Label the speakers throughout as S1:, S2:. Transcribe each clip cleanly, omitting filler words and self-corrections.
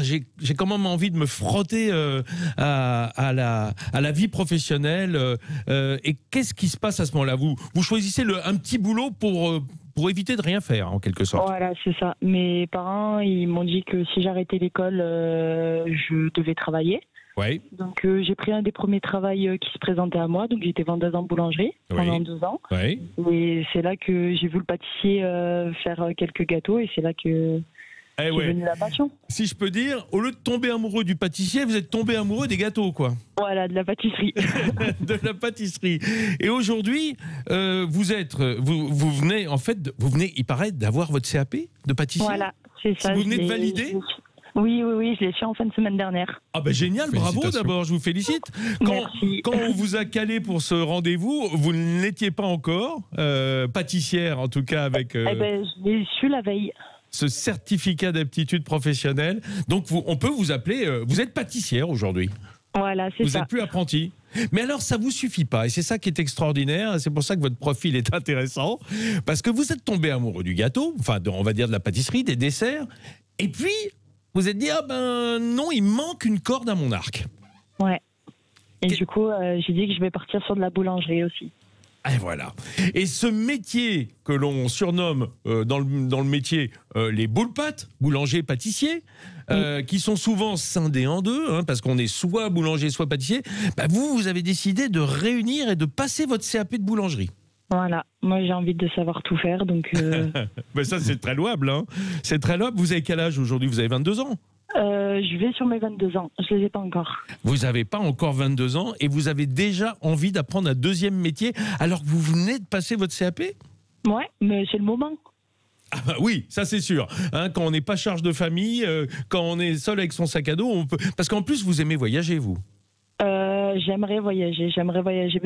S1: j'ai quand même envie de me frotter à la vie professionnelle. Et qu'est-ce qui se passe à ce moment-là? Vous choisissez un petit boulot pour éviter de rien faire, en quelque sorte.
S2: Voilà, c'est ça. Mes parents, ils m'ont dit que si j'arrêtais l'école, je devais travailler.
S1: Oui.
S2: Donc j'ai pris un des premiers travails qui se présentait à moi. Donc j'étais vendeuse en boulangerie pendant 2 ans.
S1: Oui.
S2: Et c'est là que j'ai vu le pâtissier faire quelques gâteaux et c'est là que c'est venu la passion.
S1: Si je peux dire, au lieu de tomber amoureux du pâtissier, vous êtes tombé amoureux des gâteaux, quoi.
S2: Voilà, de la pâtisserie.
S1: De la pâtisserie. Et aujourd'hui, vous venez, il paraît, d'avoir votre CAP de pâtissier.
S2: Voilà, c'est ça.
S1: Vous venez de valider?
S2: Oui, je l'ai fait en fin de semaine dernière.
S1: Ah ben génial, bravo d'abord, je vous félicite.
S2: Merci.
S1: Quand on vous a calé pour ce rendez-vous, vous ne l'étiez pas encore, pâtissière en tout cas avec...
S2: je l'ai su la veille.
S1: Ce certificat d'aptitude professionnelle. Donc on peut vous appeler, vous êtes pâtissière aujourd'hui.
S2: Voilà, c'est ça.
S1: Vous n'êtes plus apprenti. Mais alors, ça ne vous suffit pas. Et c'est ça qui est extraordinaire. C'est pour ça que votre profil est intéressant. Parce que vous êtes tombé amoureux du gâteau, enfin, on va dire de la pâtisserie, des desserts. Et puis, vous êtes dit, ah ben non, il manque une corde à mon arc.
S2: Ouais. Et du coup, j'ai dit que je vais partir sur de la boulangerie aussi.
S1: Et voilà. Et ce métier que l'on surnomme dans le métier les boules-pâtes, boulanger-pâtissier, qui sont souvent scindés en deux, parce qu'on est soit boulanger, soit pâtissier, bah vous avez décidé de réunir et de passer votre CAP de boulangerie.
S2: Voilà. Moi, j'ai envie de savoir tout faire, donc...
S1: Mais ça, c'est très louable. C'est très louable. Vous avez quel âge aujourd'hui? Vous avez 22 ans?
S2: Je vais sur mes 22 ans. Je ne les ai pas encore.
S1: Vous n'avez pas encore 22 ans et vous avez déjà envie d'apprendre un deuxième métier alors que vous venez de passer votre CAP?
S2: Ouais, mais c'est le moment.
S1: Ah bah oui, ça c'est sûr. Quand on n'est pas charge de famille, quand on est seul avec son sac à dos, on peut... Parce qu'en plus, vous aimez voyager, vous?
S2: J'aimerais voyager. J'aimerais voyager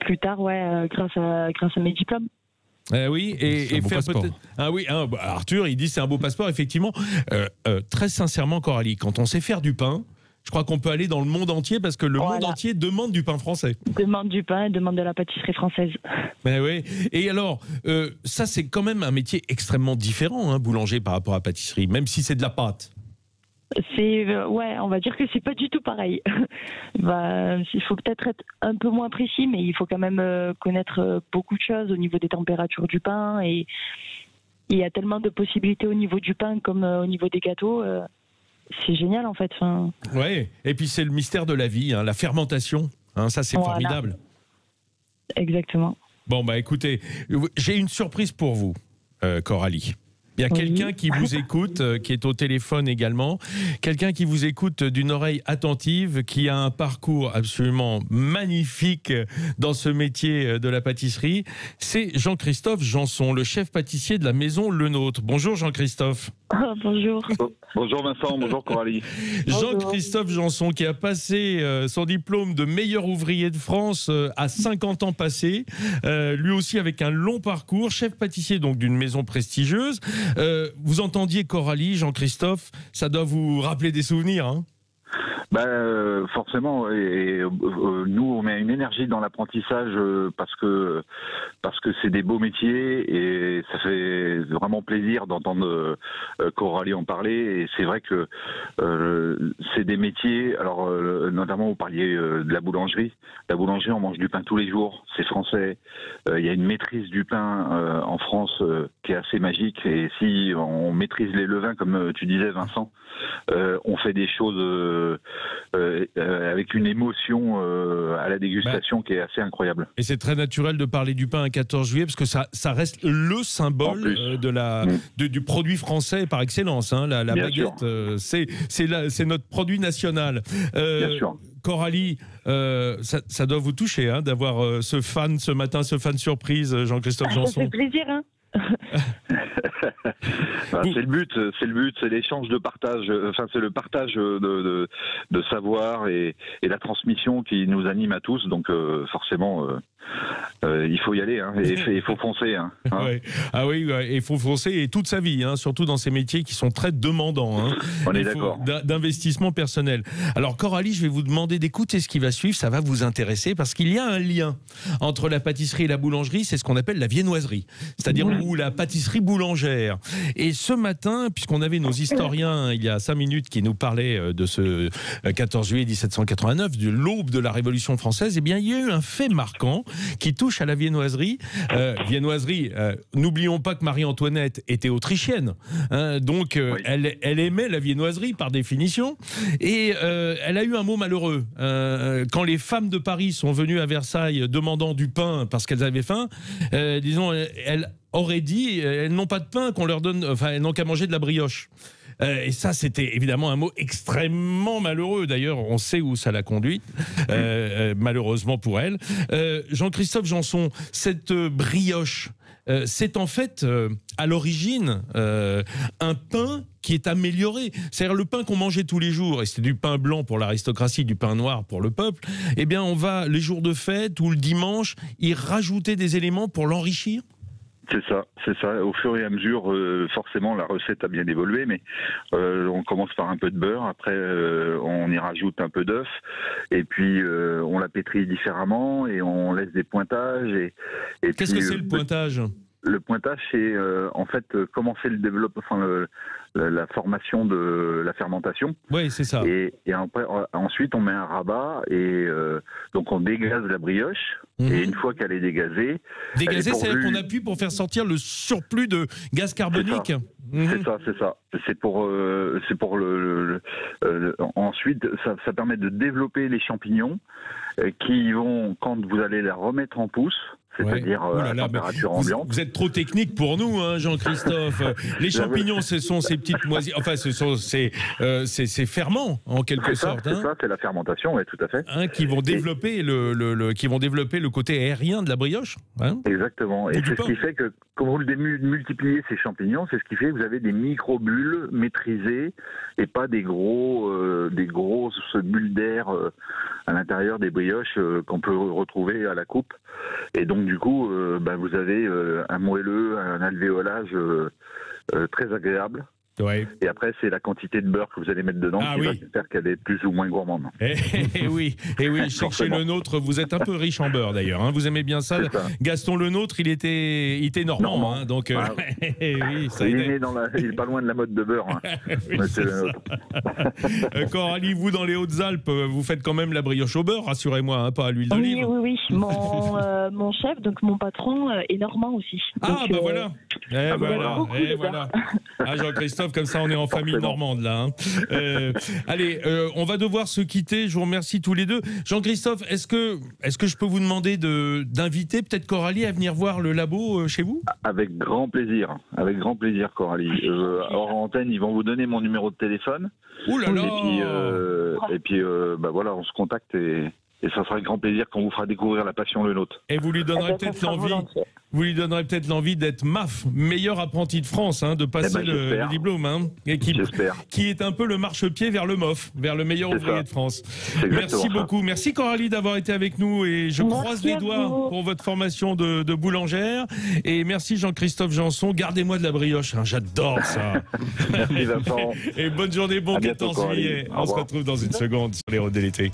S2: plus tard, grâce à mes diplômes.
S1: Oui, et faire peut-être. Ah oui, Arthur, il dit c'est un beau passeport, effectivement. Très sincèrement, Coralie, quand on sait faire du pain, je crois qu'on peut aller dans le monde entier parce que le monde entier demande du pain français.
S2: Demande du pain et demande de la pâtisserie française.
S1: Ben oui. Et alors, ça c'est quand même un métier extrêmement différent, boulanger par rapport à pâtisserie, même si c'est de la pâte.
S2: On va dire que c'est pas du tout pareil. Il faut peut-être être un peu moins précis, mais il faut quand même connaître beaucoup de choses au niveau des températures du pain. Et il y a tellement de possibilités au niveau du pain comme au niveau des gâteaux. C'est génial en fait.
S1: Ouais. Et puis c'est le mystère de la vie, la fermentation. Ça c'est formidable.
S2: Exactement.
S1: Bon bah écoutez, j'ai une surprise pour vous, Coralie. Il y a quelqu'un qui vous écoute, qui est au téléphone également, quelqu'un qui vous écoute d'une oreille attentive, qui a un parcours absolument magnifique dans ce métier de la pâtisserie. C'est Jean-Christophe Janson, le chef pâtissier de la maison Le Nôtre. Bonjour Jean-Christophe.
S2: Bonjour.
S3: Bonjour Vincent, bonjour Coralie.
S1: Jean-Christophe Janson qui a passé son diplôme de meilleur ouvrier de France à 50 ans passés, lui aussi avec un long parcours, chef pâtissier donc d'une maison prestigieuse. Vous entendiez Coralie, Jean-Christophe, ça doit vous rappeler des souvenirs,
S3: forcément, et nous on met une énergie dans l'apprentissage parce que c'est des beaux métiers et ça fait vraiment plaisir d'entendre Coralie en parler. Et c'est vrai que c'est des métiers, alors notamment vous parliez de la boulangerie. La boulangerie, on mange du pain tous les jours, c'est français. Il y a une maîtrise du pain en France qui est assez magique, et si on maîtrise les levains comme tu disais Vincent, on fait des choses avec une émotion à la dégustation qui est assez incroyable.
S1: Et c'est très naturel de parler du pain un 14 juillet parce que ça reste le symbole du produit français par excellence. La baguette, c'est notre produit national.
S3: Bien sûr.
S1: Coralie, ça doit vous toucher d'avoir ce fan ce matin, ce fan surprise, Jean-Christophe Janson.
S2: Ça fait plaisir,
S3: c'est le but, c'est l'échange de partage, c'est le partage de savoir et la transmission qui nous anime à tous, donc forcément il faut y aller, hein, et il faut foncer. Hein.
S1: Ouais. Ah oui, il faut foncer, et toute sa vie, hein, surtout dans ces métiers qui sont très demandants. Hein.
S3: On est d'accord.
S1: D'investissement personnel. Alors Coralie, je vais vous demander d'écouter ce qui va suivre, ça va vous intéresser, parce qu'il y a un lien entre la pâtisserie et la boulangerie, c'est ce qu'on appelle la viennoiserie, c'est-à-dire ou la pâtisserie boulangère. Et ce matin, puisqu'on avait nos historiens il y a 5 minutes qui nous parlaient de ce 14 juillet 1789, de l'aube de la Révolution française, eh bien il y a eu un fait marquant qui touche à la viennoiserie. N'oublions pas que Marie-Antoinette était autrichienne, hein, donc
S3: Oui.
S1: elle aimait la viennoiserie par définition, et elle a eu un mot malheureux. Quand les femmes de Paris sont venues à Versailles demandant du pain parce qu'elles avaient faim, disons, elles auraient dit, elles n'ont pas de pain, qu'on leur donne, enfin elles n'ont qu'à manger de la brioche. Et ça, c'était évidemment un mot extrêmement malheureux. D'ailleurs, on sait où ça l'a conduit, malheureusement pour elle. Jean-Christophe Janson, cette brioche, c'est en fait, à l'origine, un pain qui est amélioré. C'est-à-dire le pain qu'on mangeait tous les jours, et c'était du pain blanc pour l'aristocratie, du pain noir pour le peuple, eh bien, on va, les jours de fête ou le dimanche, y rajouter des éléments pour l'enrichir.
S3: C'est ça, c'est ça. Au fur et à mesure, forcément, la recette a bien évolué, mais on commence par un peu de beurre, après on y rajoute un peu d'œuf, et puis on la pétrit différemment, et on laisse des pointages. Et
S1: Qu'est-ce que c'est le pointage ?
S3: Le pointage, c'est en fait commencer le développement, enfin la formation de la fermentation.
S1: Oui, c'est ça.
S3: Et après, ensuite, on met un rabat et donc on dégaze la brioche. Et une fois qu'elle est dégazée,
S1: dégazée, c'est-à-dire qu'on appuie pour faire sortir le surplus de gaz carbonique.
S3: C'est ça, c'est ça. C'est pour ensuite, ça permet de développer les champignons qui vont, quand vous allez la remettre en pousse, c'est-à-dire à température ambiante.
S1: Vous êtes trop technique pour nous, hein, Jean-Christophe. Les champignons, ce sont ces petites moisissures, enfin, ce sont ces ferments, en quelque sorte.
S3: C'est ça, c'est la fermentation, oui, tout à fait.
S1: Hein, qui vont développer qui vont développer le côté aérien de la brioche. Hein,
S3: exactement. Et c'est ce qui fait que, quand vous multipliez ces champignons, c'est ce qui fait que vous avez des micro-bulles maîtrisées et pas des grosses bulles d'air à l'intérieur des brioches qu'on peut retrouver à la coupe. Et donc du coup, vous avez un moelleux, un alvéolage très agréable.
S1: Ouais.
S3: Et après, c'est la quantité de beurre que vous allez mettre dedans qui va faire qu'elle est plus ou moins gourmande.
S1: Et oui, chez Le Nôtre, vous êtes un peu riche en beurre d'ailleurs. Hein, vous aimez bien ça. Gaston Le Nôtre, il était normand. Hein, donc, oui, ça
S3: il est pas loin de la mode de beurre. Hein.
S1: Oui, Coralie, vous dans les Hautes-Alpes, vous faites quand même la brioche au beurre, rassurez-moi, hein, pas à l'huile d'olive.
S2: Oui. Mon chef, donc mon patron, est normand aussi. Donc,
S1: voilà. Voilà. Ah, Jean-Christophe, comme ça on est en famille normande là. Hein. Allez, on va devoir se quitter. Je vous remercie tous les deux. Jean-Christophe, est-ce que je peux vous demander d'inviter peut-être Coralie à venir voir le labo chez vous ?
S3: Avec grand plaisir, Coralie. Hors antenne, ils vont vous donner mon numéro de téléphone.
S1: Ouh là là.
S3: Et puis voilà, on se contacte et ça sera avec grand plaisir qu'on vous fera découvrir la passion Le Nôtre.
S1: Et vous lui donnerez peut-être l'envie. Vous lui donnerez peut-être l'envie d'être MAF, meilleur apprenti de France, hein, de passer le diplôme, hein, et qui est un peu le marchepied vers le MOF, vers le meilleur ouvrier de France. Merci beaucoup. Merci Coralie d'avoir été avec nous et je croise les doigts pour votre formation de boulangère. Et merci Jean-Christophe Janson. Gardez-moi de la brioche, hein, j'adore ça.
S3: Merci Vincent.
S1: Et bonne journée, bon 14 juillet. On se retrouve dans une seconde sur les routes de l'été.